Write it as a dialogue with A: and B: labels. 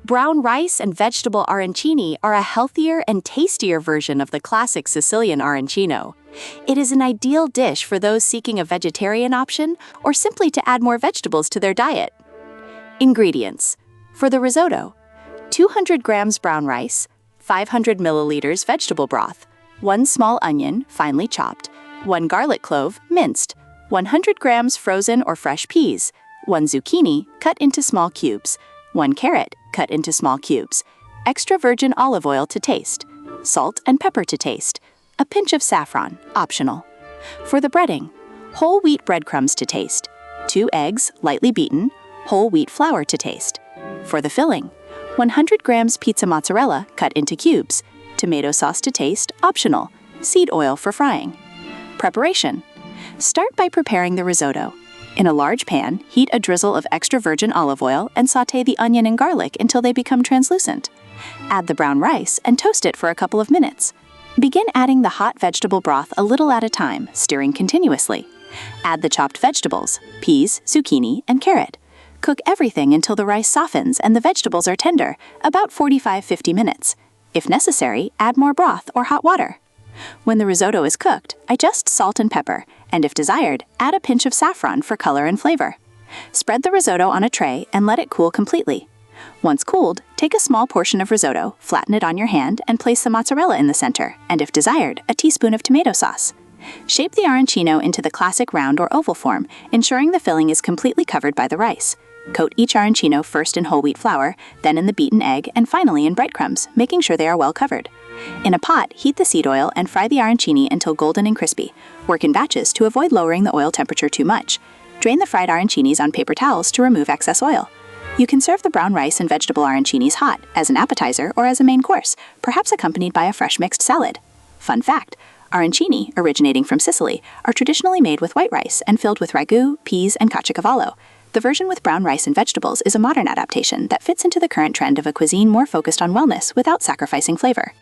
A: Brown rice and vegetable arancini are a healthier and tastier version of the classic Sicilian arancino. It is an ideal dish for those seeking a vegetarian option or simply to add more vegetables to their diet. Ingredients. For the risotto: 200 grams brown rice, 500 milliliters vegetable broth, 1 small onion, finely chopped, 1 garlic clove, minced, 100 grams frozen or fresh peas, 1 zucchini, cut into small cubes, 1 carrot, cut into small cubes, extra virgin olive oil to taste, salt and pepper to taste, a pinch of saffron, optional. For the breading: whole wheat breadcrumbs to taste, 2 eggs, lightly beaten, whole wheat flour to taste. For the filling: 100 grams pizza mozzarella cut into cubes, tomato sauce to taste, optional, seed oil for frying. Preparation: start by preparing the risotto. In a large pan, heat a drizzle of extra virgin olive oil and sauté the onion and garlic until they become translucent. Add the brown rice and toast it for a couple of minutes. Begin adding the hot vegetable broth a little at a time, stirring continuously. Add the chopped vegetables, peas, zucchini, and carrot. Cook everything until the rice softens and the vegetables are tender, about 45–50 minutes. If necessary, add more broth or hot water. When the risotto is cooked, adjust salt and pepper, and if desired, add a pinch of saffron for color and flavor. Spread the risotto on a tray and let it cool completely. Once cooled, take a small portion of risotto, flatten it on your hand, and place the mozzarella in the center, and if desired, a teaspoon of tomato sauce. Shape the arancino into the classic round or oval form, ensuring the filling is completely covered by the rice. Coat each arancino first in whole wheat flour, then in the beaten egg, and finally in breadcrumbs, making sure they are well covered. In a pot, heat the seed oil and fry the arancini until golden and crispy. Work in batches to avoid lowering the oil temperature too much. Drain the fried arancinis on paper towels to remove excess oil. You can serve the brown rice and vegetable arancinis hot, as an appetizer or as a main course, perhaps accompanied by a fresh mixed salad. Fun fact: arancini, originating from Sicily, are traditionally made with white rice and filled with ragu, peas, and caciocavallo. The version with brown rice and vegetables is a modern adaptation that fits into the current trend of a cuisine more focused on wellness without sacrificing flavor.